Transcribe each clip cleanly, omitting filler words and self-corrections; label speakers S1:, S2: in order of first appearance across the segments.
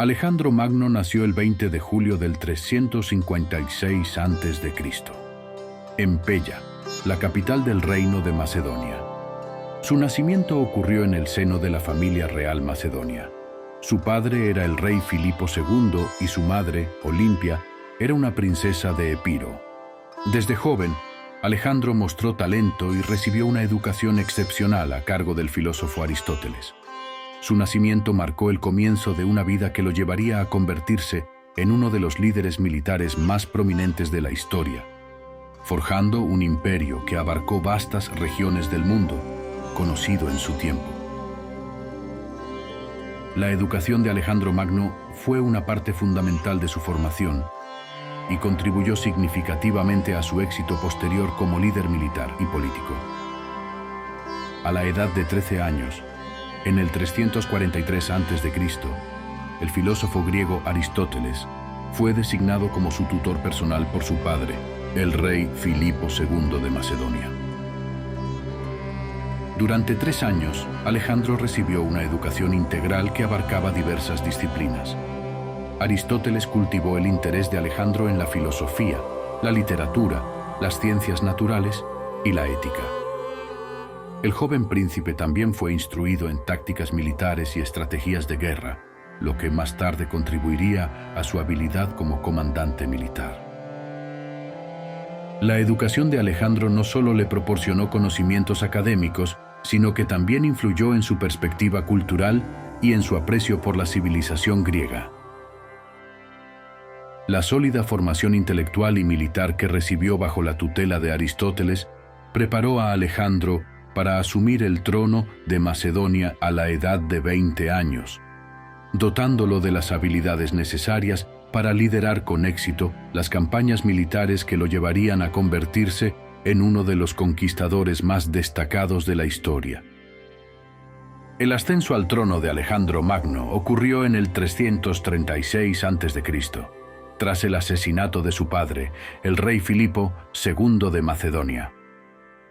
S1: Alejandro Magno nació el 20 de julio del 356 a.C., en Pella, la capital del reino de Macedonia. Su nacimiento ocurrió en el seno de la familia real macedonia. Su padre era el rey Filipo II y su madre, Olimpia, era una princesa de Epiro. Desde joven, Alejandro mostró talento y recibió una educación excepcional a cargo del filósofo Aristóteles. Su nacimiento marcó el comienzo de una vida que lo llevaría a convertirse en uno de los líderes militares más prominentes de la historia, forjando un imperio que abarcó vastas regiones del mundo, conocido en su tiempo. La educación de Alejandro Magno fue una parte fundamental de su formación y contribuyó significativamente a su éxito posterior como líder militar y político. A la edad de 13 años, en el 343 a.C., el filósofo griego Aristóteles fue designado como su tutor personal por su padre, el rey Filipo II de Macedonia. Durante 3 años, Alejandro recibió una educación integral que abarcaba diversas disciplinas. Aristóteles cultivó el interés de Alejandro en la filosofía, la literatura, las ciencias naturales y la ética. El joven príncipe también fue instruido en tácticas militares y estrategias de guerra, lo que más tarde contribuiría a su habilidad como comandante militar. La educación de Alejandro no solo le proporcionó conocimientos académicos, sino que también influyó en su perspectiva cultural y en su aprecio por la civilización griega. La sólida formación intelectual y militar que recibió bajo la tutela de Aristóteles preparó a Alejandro para asumir el trono de Macedonia a la edad de 20 años, dotándolo de las habilidades necesarias para liderar con éxito las campañas militares que lo llevarían a convertirse en uno de los conquistadores más destacados de la historia. El ascenso al trono de Alejandro Magno ocurrió en el 336 a.C., tras el asesinato de su padre, el rey Filipo II de Macedonia.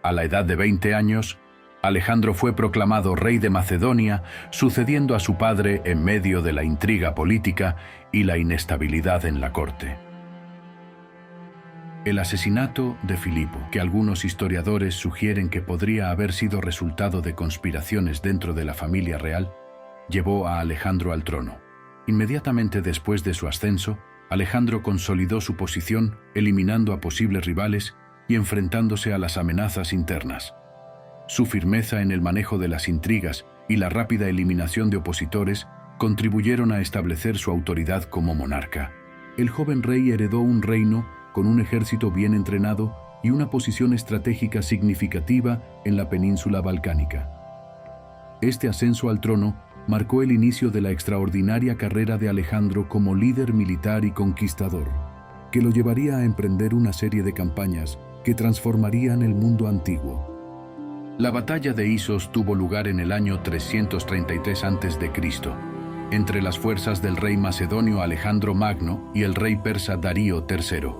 S1: A la edad de 20 años, Alejandro fue proclamado rey de Macedonia, sucediendo a su padre en medio de la intriga política y la inestabilidad en la corte. El asesinato de Filipo, que algunos historiadores sugieren que podría haber sido resultado de conspiraciones dentro de la familia real, llevó a Alejandro al trono. Inmediatamente después de su ascenso, Alejandro consolidó su posición, eliminando a posibles rivales y enfrentándose a las amenazas internas. Su firmeza en el manejo de las intrigas y la rápida eliminación de opositores contribuyeron a establecer su autoridad como monarca. El joven rey heredó un reino con un ejército bien entrenado y una posición estratégica significativa en la península balcánica. Este ascenso al trono marcó el inicio de la extraordinaria carrera de Alejandro como líder militar y conquistador, que lo llevaría a emprender una serie de campañas que transformarían el mundo antiguo. La batalla de Isos tuvo lugar en el año 333 a.C., entre las fuerzas del rey macedonio Alejandro Magno y el rey persa Darío III.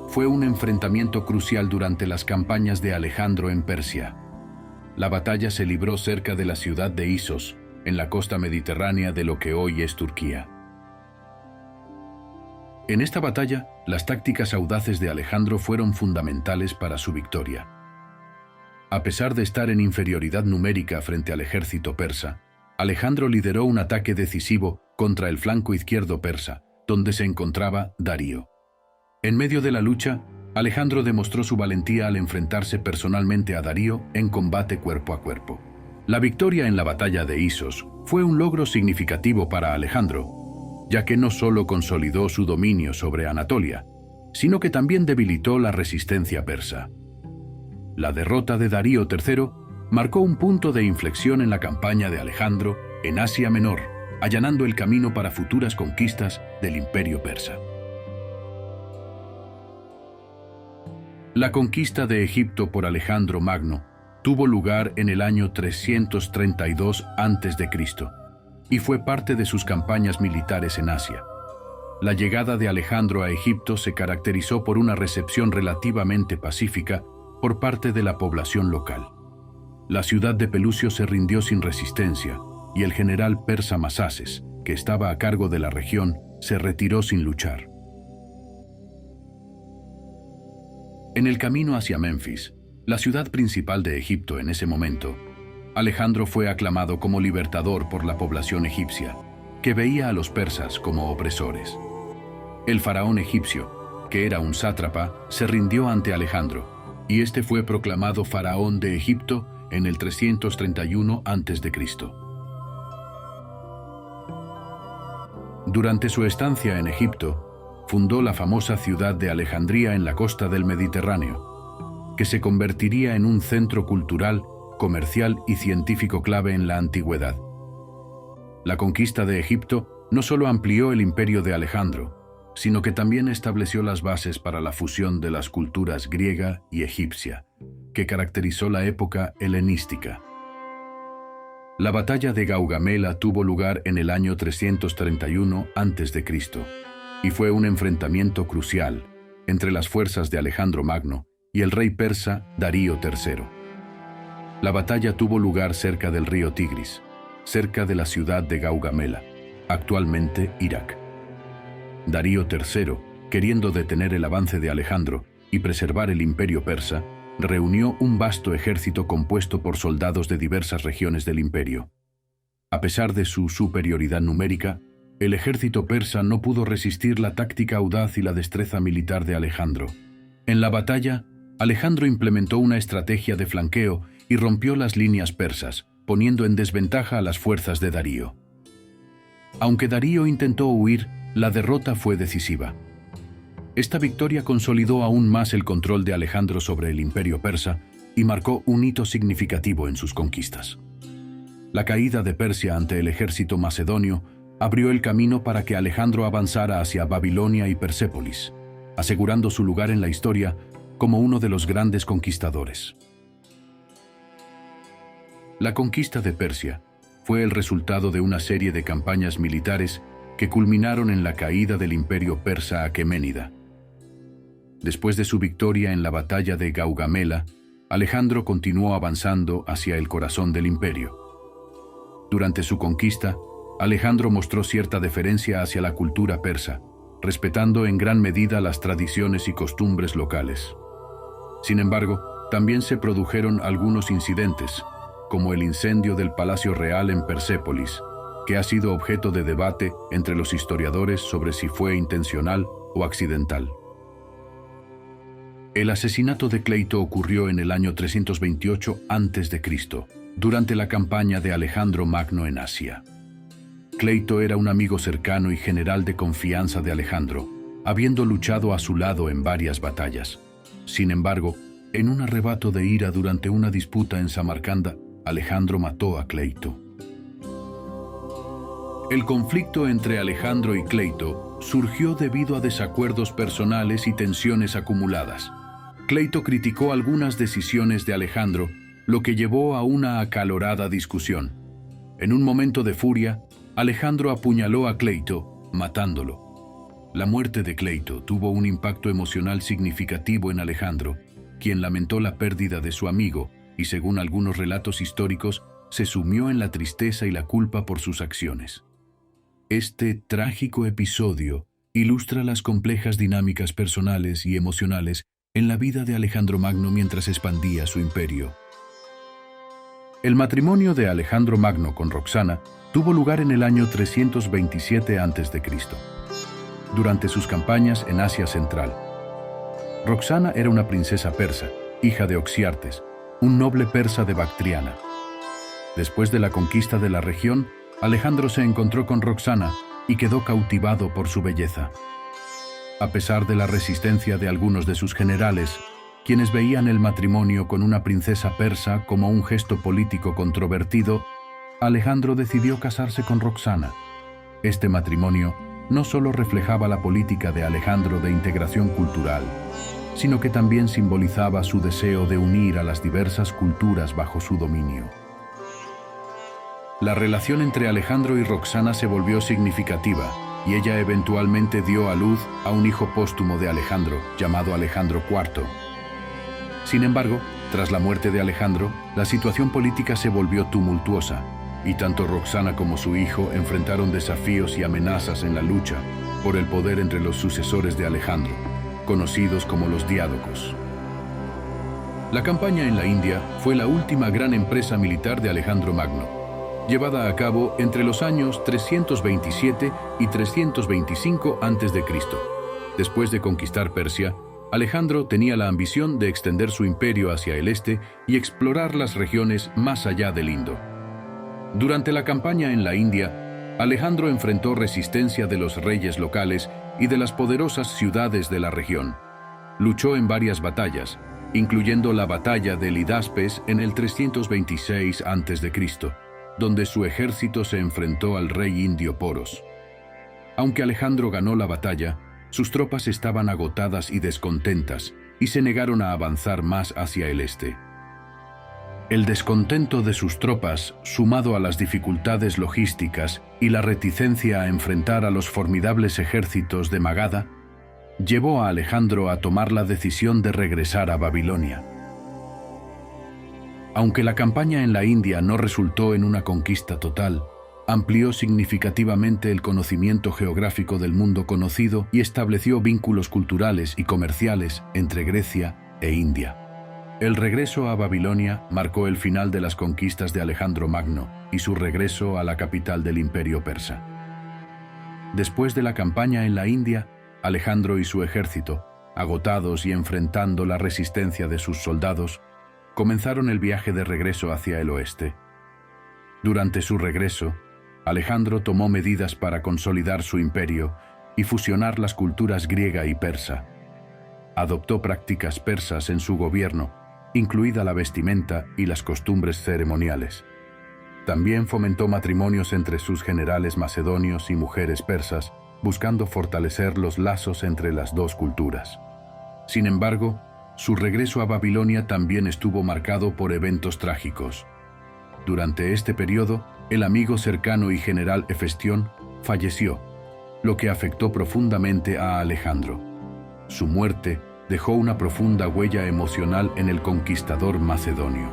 S1: Fue un enfrentamiento crucial durante las campañas de Alejandro en Persia. La batalla se libró cerca de la ciudad de Isos, en la costa mediterránea de lo que hoy es Turquía. En esta batalla, las tácticas audaces de Alejandro fueron fundamentales para su victoria. A pesar de estar en inferioridad numérica frente al ejército persa, Alejandro lideró un ataque decisivo contra el flanco izquierdo persa, donde se encontraba Darío. En medio de la lucha, Alejandro demostró su valentía al enfrentarse personalmente a Darío en combate cuerpo a cuerpo. La victoria en la batalla de Isos fue un logro significativo para Alejandro, ya que no solo consolidó su dominio sobre Anatolia, sino que también debilitó la resistencia persa. La derrota de Darío III marcó un punto de inflexión en la campaña de Alejandro en Asia Menor, allanando el camino para futuras conquistas del imperio persa. La conquista de Egipto por Alejandro Magno tuvo lugar en el año 332 a.C. y fue parte de sus campañas militares en Asia. La llegada de Alejandro a Egipto se caracterizó por una recepción relativamente pacífica por parte de la población local. La ciudad de Pelusio se rindió sin resistencia y el general persa Masases, que estaba a cargo de la región, se retiró sin luchar. En el camino hacia Menfis, la ciudad principal de Egipto en ese momento, Alejandro fue aclamado como libertador por la población egipcia, que veía a los persas como opresores. El faraón egipcio, que era un sátrapa, se rindió ante Alejandro, y este fue proclamado faraón de Egipto en el 331 a.C. Durante su estancia en Egipto, fundó la famosa ciudad de Alejandría en la costa del Mediterráneo, que se convertiría en un centro cultural, comercial y científico clave en la antigüedad. La conquista de Egipto no solo amplió el imperio de Alejandro, sino que también estableció las bases para la fusión de las culturas griega y egipcia, que caracterizó la época helenística. La batalla de Gaugamela tuvo lugar en el año 331 a.C. y fue un enfrentamiento crucial entre las fuerzas de Alejandro Magno y el rey persa Darío III. La batalla tuvo lugar cerca del río Tigris, cerca de la ciudad de Gaugamela, actualmente Irak. Darío III, queriendo detener el avance de Alejandro y preservar el imperio persa, reunió un vasto ejército compuesto por soldados de diversas regiones del imperio. A pesar de su superioridad numérica, el ejército persa no pudo resistir la táctica audaz y la destreza militar de Alejandro. En la batalla, Alejandro implementó una estrategia de flanqueo y rompió las líneas persas, poniendo en desventaja a las fuerzas de Darío. Aunque Darío intentó huir, la derrota fue decisiva. Esta victoria consolidó aún más el control de Alejandro sobre el imperio persa y marcó un hito significativo en sus conquistas. La caída de Persia ante el ejército macedonio abrió el camino para que Alejandro avanzara hacia Babilonia y Persépolis, asegurando su lugar en la historia como uno de los grandes conquistadores. La conquista de Persia fue el resultado de una serie de campañas militares que culminaron en la caída del imperio persa aqueménida. Después de su victoria en la batalla de Gaugamela, Alejandro continuó avanzando hacia el corazón del imperio. Durante su conquista, Alejandro mostró cierta deferencia hacia la cultura persa, respetando en gran medida las tradiciones y costumbres locales. Sin embargo, también se produjeron algunos incidentes, como el incendio del Palacio Real en Persépolis, que ha sido objeto de debate entre los historiadores sobre si fue intencional o accidental. El asesinato de Cleito ocurrió en el año 328 a.C., durante la campaña de Alejandro Magno en Asia. Cleito era un amigo cercano y general de confianza de Alejandro, habiendo luchado a su lado en varias batallas. Sin embargo, en un arrebato de ira durante una disputa en Samarcanda, Alejandro mató a Cleito. El conflicto entre Alejandro y Cleito surgió debido a desacuerdos personales y tensiones acumuladas. Cleito criticó algunas decisiones de Alejandro, lo que llevó a una acalorada discusión. En un momento de furia, Alejandro apuñaló a Cleito, matándolo. La muerte de Cleito tuvo un impacto emocional significativo en Alejandro, quien lamentó la pérdida de su amigo y, según algunos relatos históricos, se sumió en la tristeza y la culpa por sus acciones. Este trágico episodio ilustra las complejas dinámicas personales y emocionales en la vida de Alejandro Magno mientras expandía su imperio. El matrimonio de Alejandro Magno con Roxana tuvo lugar en el año 327 a.C., durante sus campañas en Asia Central. Roxana era una princesa persa, hija de Oxiartes, un noble persa de Bactriana. Después de la conquista de la región, Alejandro se encontró con Roxana y quedó cautivado por su belleza. A pesar de la resistencia de algunos de sus generales, quienes veían el matrimonio con una princesa persa como un gesto político controvertido, Alejandro decidió casarse con Roxana. Este matrimonio no solo reflejaba la política de Alejandro de integración cultural, sino que también simbolizaba su deseo de unir a las diversas culturas bajo su dominio. La relación entre Alejandro y Roxana se volvió significativa, y ella eventualmente dio a luz a un hijo póstumo de Alejandro, llamado Alejandro IV. Sin embargo, tras la muerte de Alejandro, la situación política se volvió tumultuosa, y tanto Roxana como su hijo enfrentaron desafíos y amenazas en la lucha por el poder entre los sucesores de Alejandro, conocidos como los diádocos. La campaña en la India fue la última gran empresa militar de Alejandro Magno, llevada a cabo entre los años 327 y 325 a.C. Después de conquistar Persia, Alejandro tenía la ambición de extender su imperio hacia el este y explorar las regiones más allá del Indo. Durante la campaña en la India, Alejandro enfrentó resistencia de los reyes locales y de las poderosas ciudades de la región. Luchó en varias batallas, incluyendo la batalla de Lidaspes en el 326 a.C., donde su ejército se enfrentó al rey indio Poros. Aunque Alejandro ganó la batalla, sus tropas estaban agotadas y descontentas, y se negaron a avanzar más hacia el este. El descontento de sus tropas, sumado a las dificultades logísticas y la reticencia a enfrentar a los formidables ejércitos de Magadha, llevó a Alejandro a tomar la decisión de regresar a Babilonia. Aunque la campaña en la India no resultó en una conquista total, amplió significativamente el conocimiento geográfico del mundo conocido y estableció vínculos culturales y comerciales entre Grecia e India. El regreso a Babilonia marcó el final de las conquistas de Alejandro Magno y su regreso a la capital del imperio persa. Después de la campaña en la India, Alejandro y su ejército, agotados y enfrentando la resistencia de sus soldados, comenzaron el viaje de regreso hacia el oeste. Durante su regreso, Alejandro tomó medidas para consolidar su imperio y fusionar las culturas griega y persa. Adoptó prácticas persas en su gobierno, incluida la vestimenta y las costumbres ceremoniales. También fomentó matrimonios entre sus generales macedonios y mujeres persas, buscando fortalecer los lazos entre las dos culturas. Sin embargo, su regreso a Babilonia también estuvo marcado por eventos trágicos. Durante este periodo, el amigo cercano y general Hefestión falleció, lo que afectó profundamente a Alejandro. Su muerte dejó una profunda huella emocional en el conquistador macedonio.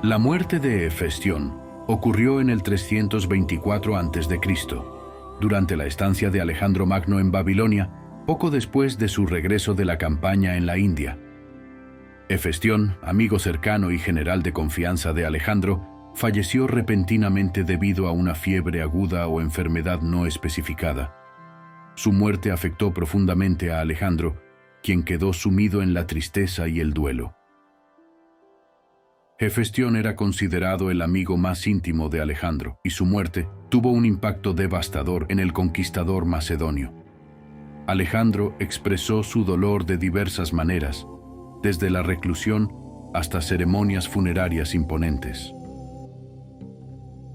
S1: La muerte de Hefestión ocurrió en el 324 a.C., durante la estancia de Alejandro Magno en Babilonia, poco después de su regreso de la campaña en la India. Hefestión, amigo cercano y general de confianza de Alejandro, falleció repentinamente debido a una fiebre aguda o enfermedad no especificada. Su muerte afectó profundamente a Alejandro, quien quedó sumido en la tristeza y el duelo. Hefestión era considerado el amigo más íntimo de Alejandro, y su muerte tuvo un impacto devastador en el conquistador macedonio. Alejandro expresó su dolor de diversas maneras, desde la reclusión hasta ceremonias funerarias imponentes.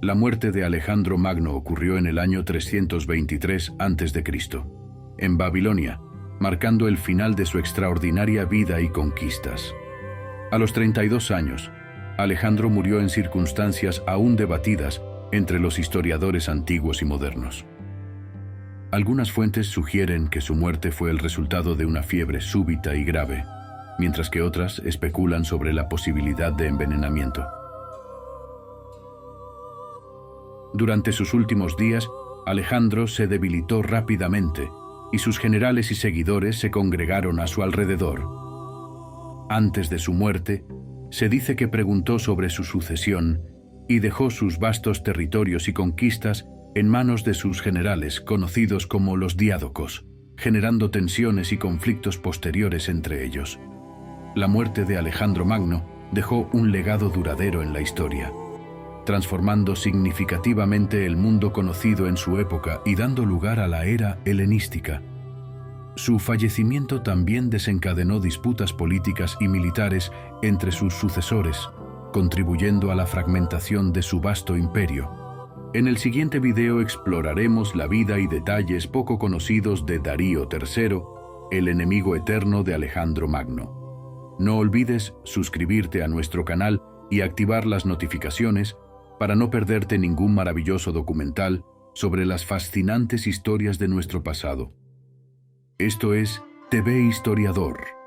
S1: La muerte de Alejandro Magno ocurrió en el año 323 a.C., en Babilonia, marcando el final de su extraordinaria vida y conquistas. A los 32 años, Alejandro murió en circunstancias aún debatidas entre los historiadores antiguos y modernos. Algunas fuentes sugieren que su muerte fue el resultado de una fiebre súbita y grave, mientras que otras especulan sobre la posibilidad de envenenamiento. Durante sus últimos días, Alejandro se debilitó rápidamente y sus generales y seguidores se congregaron a su alrededor. Antes de su muerte, se dice que preguntó sobre su sucesión y dejó sus vastos territorios y conquistas en manos de sus generales, conocidos como los diádocos, generando tensiones y conflictos posteriores entre ellos. La muerte de Alejandro Magno dejó un legado duradero en la historia, transformando significativamente el mundo conocido en su época y dando lugar a la era helenística. Su fallecimiento también desencadenó disputas políticas y militares entre sus sucesores, contribuyendo a la fragmentación de su vasto imperio. En el siguiente video exploraremos la vida y detalles poco conocidos de Darío III, el enemigo eterno de Alejandro Magno. No olvides suscribirte a nuestro canal y activar las notificaciones para no perderte ningún maravilloso documental sobre las fascinantes historias de nuestro pasado. Esto es TV Historiador.